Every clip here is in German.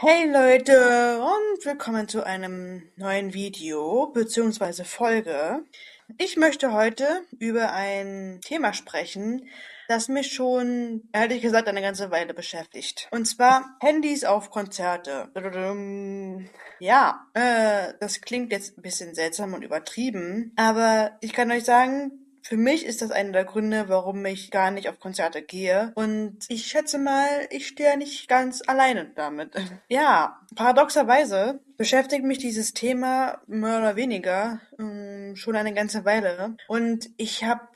Hey Leute und willkommen zu einem neuen Video bzw. Folge. Ich möchte heute über ein Thema sprechen, das mich schon, ehrlich gesagt, eine ganze Weile beschäftigt. Und zwar Handys auf Konzerte. Ja, das klingt jetzt ein bisschen seltsam und übertrieben, aber ich kann euch sagen, für mich ist das einer der Gründe, warum ich gar nicht auf Konzerte gehe. Und ich schätze mal, ich stehe nicht ganz alleine damit. Ja, paradoxerweise beschäftigt mich dieses Thema mehr oder weniger schon eine ganze Weile. Und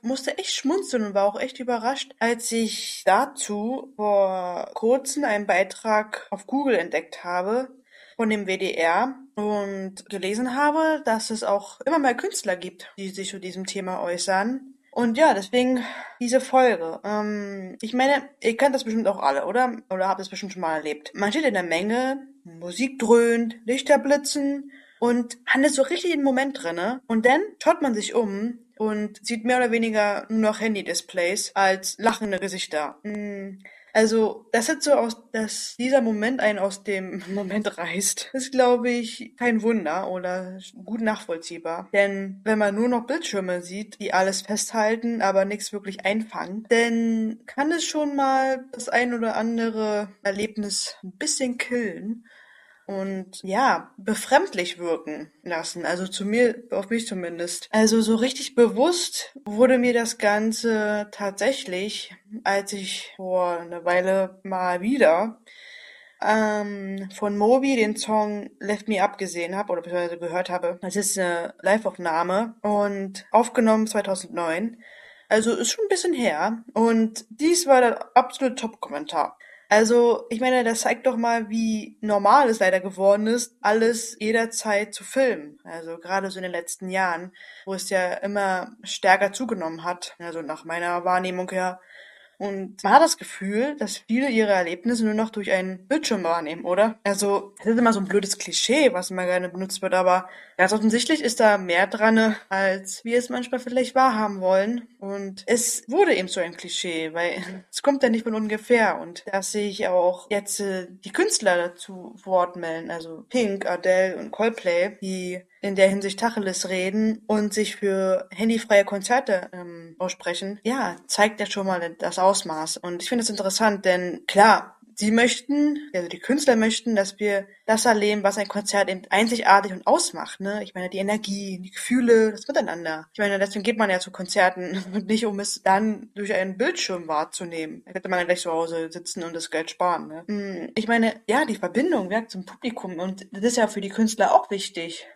musste echt schmunzeln und war auch echt überrascht, als ich dazu vor kurzem einen Beitrag auf Google entdeckt habe von dem WDR und gelesen habe, dass es auch immer mehr Künstler gibt, die sich zu diesem Thema äußern. Und ja, deswegen diese Folge. Ich meine, ihr kennt das bestimmt auch alle, oder? Oder habt es bestimmt schon mal erlebt. Man steht in der Menge, Musik dröhnt, Lichter blitzen und man ist so richtig im Moment drinne. Und dann schaut man sich um und sieht mehr oder weniger nur noch Handy-Displays als lachende Gesichter. Also, das ist so dass dieser Moment einen aus dem Moment reißt, ist, glaube ich, kein Wunder oder gut nachvollziehbar. Denn wenn man nur noch Bildschirme sieht, die alles festhalten, aber nichts wirklich einfangen, dann kann es schon mal das ein oder andere Erlebnis ein bisschen killen und ja, befremdlich wirken lassen. Also auf mich zumindest. Also so richtig bewusst wurde mir das Ganze tatsächlich, als ich vor einer Weile mal wieder von Moby den Song Left Me Up gesehen habe oder beziehungsweise gehört habe. Das ist eine Live-Aufnahme und aufgenommen 2009. Also ist schon ein bisschen her. Und dies war der absolute Top-Kommentar. Also, ich meine, das zeigt doch mal, wie normal es leider geworden ist, alles jederzeit zu filmen. Also gerade so in den letzten Jahren, wo es ja immer stärker zugenommen hat. Also nach meiner Wahrnehmung her. Und man hat das Gefühl, dass viele ihre Erlebnisse nur noch durch einen Bildschirm wahrnehmen, oder? Also, das ist immer so ein blödes Klischee, was immer gerne benutzt wird, aber ganz offensichtlich ist da mehr dran, als wir es manchmal vielleicht wahrhaben wollen. Und es wurde eben so ein Klischee, weil es kommt ja nicht von ungefähr. Und dass sich auch jetzt die Künstler dazu Wort melden, also Pink, Adele und Coldplay, die in der Hinsicht Tacheles reden und sich für handyfreie Konzerte aussprechen, ja, zeigt ja schon mal das Ausmaß. Und ich finde es interessant, denn klar, also die Künstler möchten, dass wir das erleben, was ein Konzert eben einzigartig und ausmacht, ne? Ich meine, die Energie, die Gefühle, das Miteinander. Ich meine, deswegen geht man ja zu Konzerten und nicht, um es dann durch einen Bildschirm wahrzunehmen. Da könnte man ja gleich zu Hause sitzen und das Geld sparen, ne? Ich meine, ja, die Verbindung, ja, zum Publikum und das ist ja für die Künstler auch wichtig,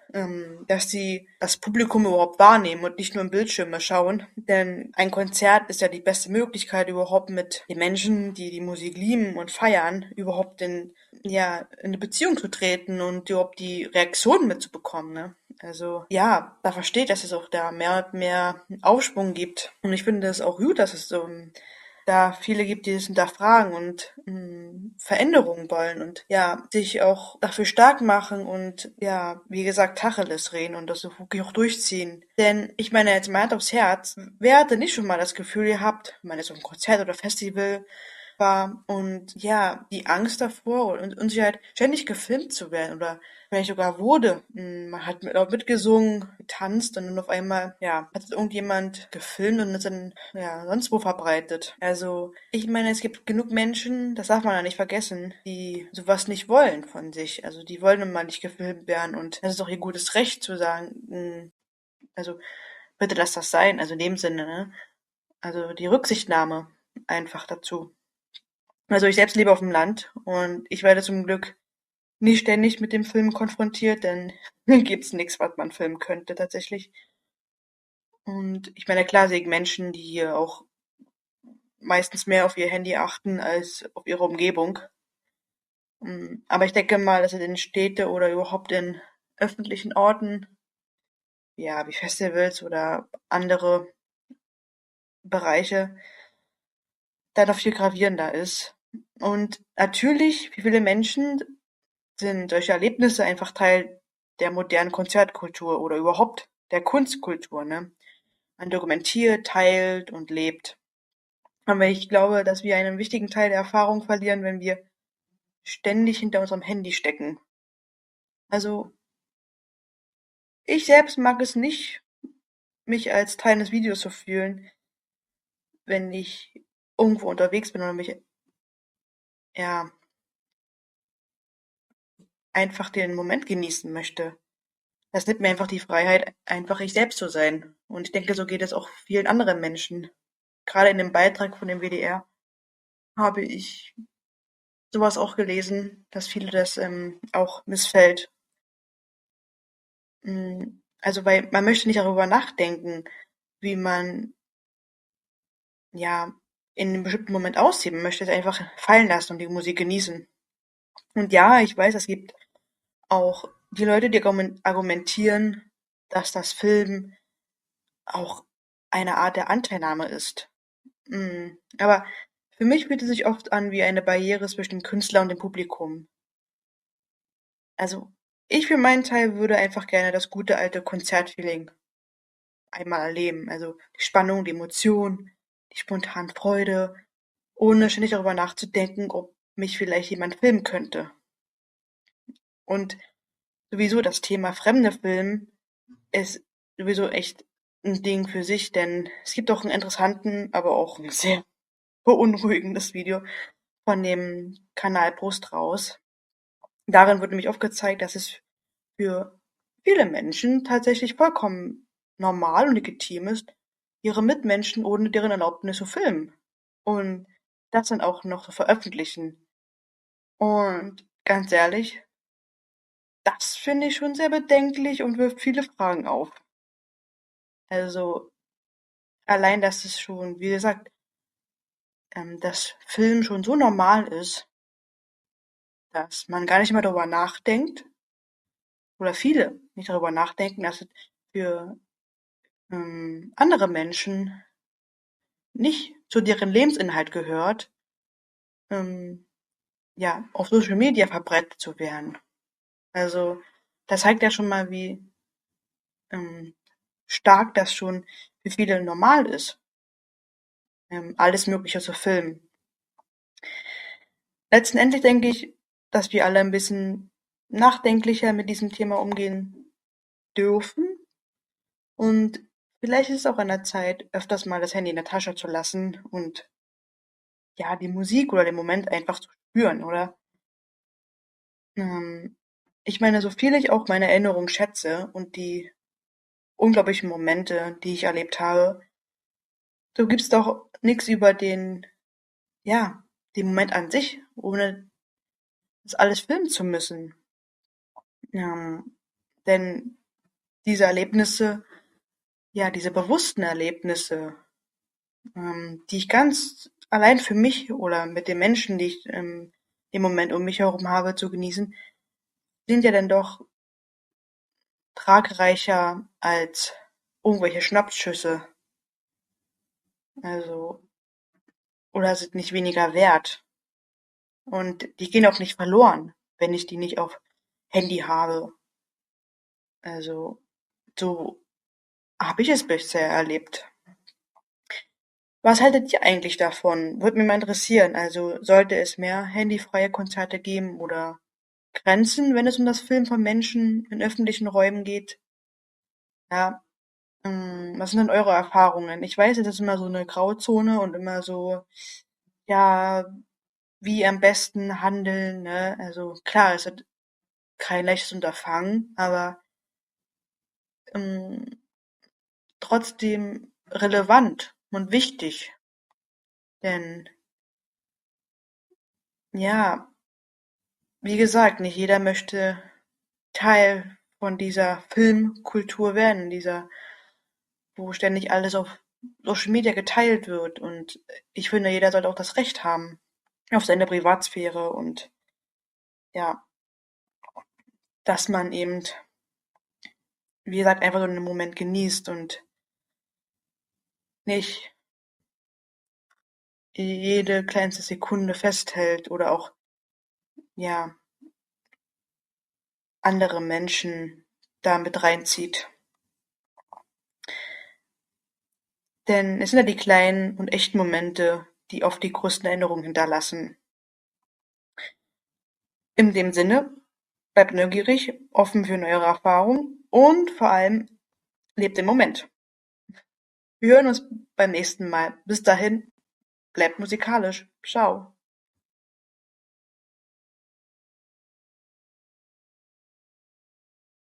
dass sie das Publikum überhaupt wahrnehmen und nicht nur im Bildschirme schauen. Denn ein Konzert ist ja die beste Möglichkeit, überhaupt mit den Menschen, die die Musik lieben und feiern, überhaupt in eine Beziehung zu treten und überhaupt die Reaktionen mitzubekommen, ne? Also ja, da versteht, dass es auch da mehr und mehr Aufschwung gibt. Und ich finde es auch gut, dass es so da viele gibt, die das hinterfragen und Veränderungen wollen und ja, sich auch dafür stark machen und ja, wie gesagt, Tacheles reden und das so wirklich auch durchziehen. Denn ich meine, jetzt mal Hand aufs Herz, wer hatte nicht schon mal das Gefühl gehabt, wenn man jetzt auf einem Konzert oder Festival war und ja, die Angst davor und Unsicherheit, ständig gefilmt zu werden oder vielleicht sogar wurde. Man hat auch mitgesungen, getanzt und dann auf einmal, ja, hat irgendjemand gefilmt und es dann, ja, sonst wo verbreitet. Also, ich meine, es gibt genug Menschen, das darf man ja nicht vergessen, die sowas nicht wollen von sich. Also, die wollen immer nicht gefilmt werden und das ist auch ihr gutes Recht zu sagen, also, bitte lass das sein. Also, in dem Sinne, ne? Also, die Rücksichtnahme einfach dazu. Also ich selbst lebe auf dem Land und ich werde zum Glück nicht ständig mit dem Film konfrontiert, denn gibt's nichts, was man filmen könnte tatsächlich. Und ich meine, klar sehe ich Menschen, die hier auch meistens mehr auf ihr Handy achten als auf ihre Umgebung. Aber ich denke mal, dass es in Städte oder überhaupt in öffentlichen Orten, ja, wie Festivals oder andere Bereiche, da noch viel gravierender ist. Und natürlich, wie viele Menschen sind solche Erlebnisse einfach Teil der modernen Konzertkultur oder überhaupt der Kunstkultur, ne? Man dokumentiert, teilt und lebt. Aber ich glaube, dass wir einen wichtigen Teil der Erfahrung verlieren, wenn wir ständig hinter unserem Handy stecken. Also ich selbst mag es nicht, mich als Teil eines Videos zu fühlen, wenn ich irgendwo unterwegs bin oder mich ja einfach den Moment genießen möchte. Das nimmt mir einfach die Freiheit, einfach ich selbst zu sein. Und ich denke, so geht es auch vielen anderen Menschen. Gerade in dem Beitrag von dem WDR habe ich sowas auch gelesen, dass viele das auch missfällt. Also, weil man möchte nicht darüber nachdenken, wie man ja in einem bestimmten Moment aussieht. Man möchte es einfach fallen lassen und die Musik genießen. Und ja, ich weiß, es gibt auch die Leute, die argumentieren, dass das Film auch eine Art der Anteilnahme ist. Aber für mich fühlt es sich oft an wie eine Barriere zwischen dem Künstler und dem Publikum. Also, ich für meinen Teil würde einfach gerne das gute alte Konzertfeeling einmal erleben. Also die Spannung, die Emotion, die spontane Freude, ohne ständig darüber nachzudenken, ob mich vielleicht jemand filmen könnte. Und sowieso das Thema fremde Filmen ist sowieso echt ein Ding für sich, denn es gibt auch einen interessanten, aber auch ein sehr beunruhigendes Video von dem Kanal Brust raus. Darin wird nämlich aufgezeigt, dass es für viele Menschen tatsächlich vollkommen normal und legitim ist, ihre Mitmenschen ohne deren Erlaubnis zu filmen und das dann auch noch zu veröffentlichen. Und ganz ehrlich, das finde ich schon sehr bedenklich und wirft viele Fragen auf. Also allein, dass es schon, wie gesagt, dass Film schon so normal ist, dass man gar nicht mehr darüber nachdenkt oder viele nicht darüber nachdenken, dass es für andere Menschen nicht zu deren Lebensinhalt gehört, ähm, ja, auf Social Media verbreitet zu werden. Also, das zeigt ja schon mal, wie ähm, stark das schon für viele normal ist, alles Mögliche zu filmen. Letztendlich denke ich, dass wir alle ein bisschen nachdenklicher mit diesem Thema umgehen dürfen. Und vielleicht ist es auch an der Zeit, öfters mal das Handy in der Tasche zu lassen und ja, die Musik oder den Moment einfach zu spüren, oder? Ähm, Ich meine, so viel ich auch meine Erinnerungen schätze und die unglaublichen Momente, die ich erlebt habe, so gibt's doch nichts über ja, den Moment an sich, ohne das alles filmen zu müssen. Ähm, denn diese Erlebnisse, ja, diese bewussten Erlebnisse, die ich ganz allein für mich oder mit den Menschen, die ich im Moment um mich herum habe, zu genießen, sind ja dann doch tragreicher als irgendwelche Schnappschüsse. Also, oder sind nicht weniger wert. Und die gehen auch nicht verloren, wenn ich die nicht auf Handy habe. Also, so habe ich es bisher erlebt. Was haltet ihr eigentlich davon? Würde mich mal interessieren. Also, sollte es mehr handyfreie Konzerte geben oder Grenzen, wenn es um das Filmen von Menschen in öffentlichen Räumen geht? Ja, was sind denn eure Erfahrungen? Ich weiß, es ist immer so eine Grauzone und immer so, ja, wie am besten handeln, ne? Also klar, es ist kein leichtes Unterfangen, aber ähm, trotzdem relevant und wichtig. Denn ja, wie gesagt, nicht jeder möchte Teil von dieser Filmkultur werden, wo ständig alles auf Social Media geteilt wird. Und ich finde, jeder sollte auch das Recht haben auf seine Privatsphäre und ja, dass man eben, wie gesagt, einfach so einen Moment genießt und nicht jede kleinste Sekunde festhält oder auch, ja, andere Menschen da mit reinzieht. Denn es sind ja die kleinen und echten Momente, die oft die größten Erinnerungen hinterlassen. In dem Sinne, bleibt neugierig, offen für neuere Erfahrungen und vor allem lebt im Moment. Wir hören uns beim nächsten Mal. Bis dahin, bleibt musikalisch. Ciao.